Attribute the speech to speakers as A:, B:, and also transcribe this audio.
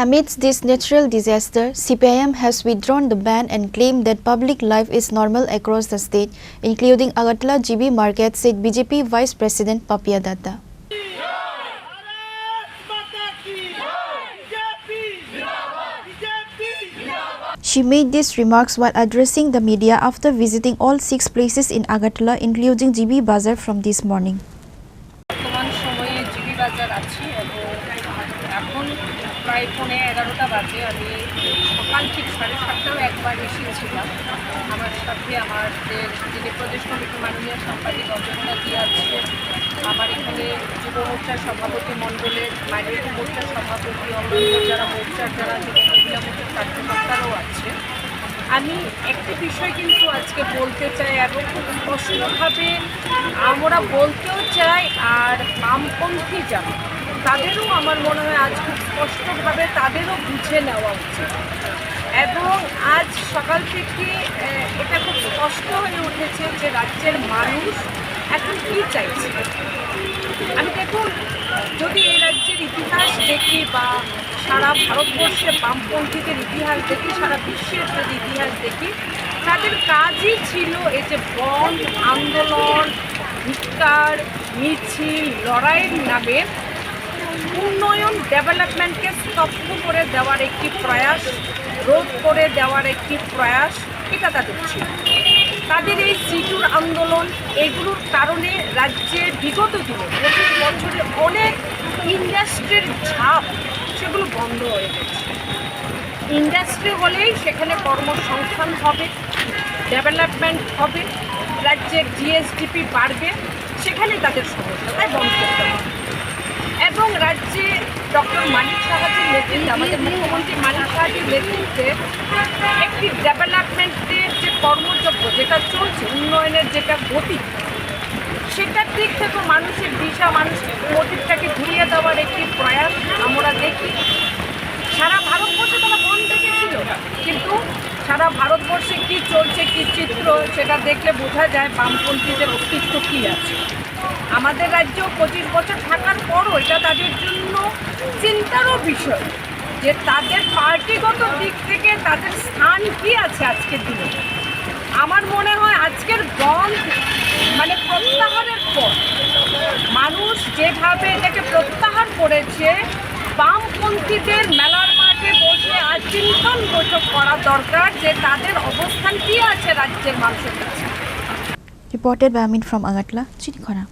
A: Amidst this natural disaster, CPIM has withdrawn the ban and claimed that public life is normal across the state, including Agartala GB market, said BJP Vice President Papiya Datta. She made these remarks while addressing the media after visiting all 6 places in Agartala, including GB Bazar from this morning.
B: প্রায় 11:30 বাজে আমি সকাল ঠিক 7:30টাও একবার এসেছিলাম। আমার সাথে আমাদের যিনি প্রদেশ কমিটির মাননীয় সাংবাদিক অজন্তাজি আছে, আমার এখানে যুব মোর্চার সভাপতি মণ্ডলের মাইনরিটি মোর্চার সভাপতি অন্যান্য যারা মোর্চার যারা মহিলা মোর্চার কার্যকর্তারাও আছে। আমি একটি বিষয় কিন্তু আজকে বলতে চাই এবং খুব স্পষ্টভাবে আমরা বলতেও চাই, আর বামপন্থী যারা তাদেরও আমার মনে হয় আজ খুব স্পষ্টভাবে তাদেরও বুঝে নেওয়া উচিত। এবং আজ সকাল থেকে এটা খুব স্পষ্ট হয়ে উঠেছে যে রাজ্যের মানুষ এখন কী চাইছে। আমি দেখুন, যদি এই রাজ্যের ইতিহাস দেখি বা সারা ভারতবর্ষে বামপন্থীদের ইতিহাস দেখি, সারা বিশ্বের যদি ইতিহাস দেখি, তাদের কাজই ছিল এই যে বন্ধ আন্দোলন, ধিক্কার, মিছিল, লড়াইয়ের নামে উন্নয়ন ডেভেলপমেন্টকে স্তব্ধ করে দেওয়ার একটি প্রয়াস, রোধ করে দেওয়ার একটি প্রয়াস, এটা তাদের ছিল। তাদের এই সিটুর আন্দোলন এগুলোর কারণে রাজ্যে বিগত দিনে 25 বছরে অনেক ইন্ডাস্ট্রির ঝাপ সেগুলো বন্ধ হয়ে গেছে। ইন্ডাস্ট্রি হলেই সেখানে কর্মসংস্থান হবে, ডেভেলপমেন্ট হবে, রাজ্যের জিএসডিপি বাড়বে, সেখানে তাদের সমস্যা, তাই বন্ধ করতে হবে। এবং রাজ্যে ডক্টর মানিক সাহাজির নেতৃত্বে, আমাদের মুখ্যমন্ত্রী মানিক সাহাজির নেতৃত্বে একটি ডেভেলপমেন্টের যে কর্মযজ্ঞ যেটা চলছে, উন্নয়নের যেটা গতি, সেটার দিক থেকে মানুষের দিশা, মানুষের মোটিভটাকে ঘুরিয়ে দেওয়ার একটি প্রয়াস আমরা দেখি। সারা ভারতবর্ষে তারা বন্ধ রেখেছিল, কিন্তু সারা ভারতবর্ষে কী চলছে, কী চিত্র, সেটা দেখলে বোঝা যায় বামপন্থীদের অস্তিত্ব কী আছে। আমাদের রাজ্য 25 বছর থাকার পরও এটা তাদের জন্য চিন্তারও বিষয় যে তাদের পার্টিগত দিক থেকে তাদের স্থান কী আছে আজকের দিনে। আমার মনে হয় আজকের বন্ধ মানে প্রত্যাহারের পর মানুষ যেভাবে এটাকে প্রত্যাহার করেছে, বামপন্থীদের মেলার মাঠে বসে আজ চিন্তন বৈঠক করা দরকার যে তাদের অবস্থান কী আছে রাজ্যের মানুষের কাছে।
A: Reported by Amidst from Agartala, Chini, Khorang.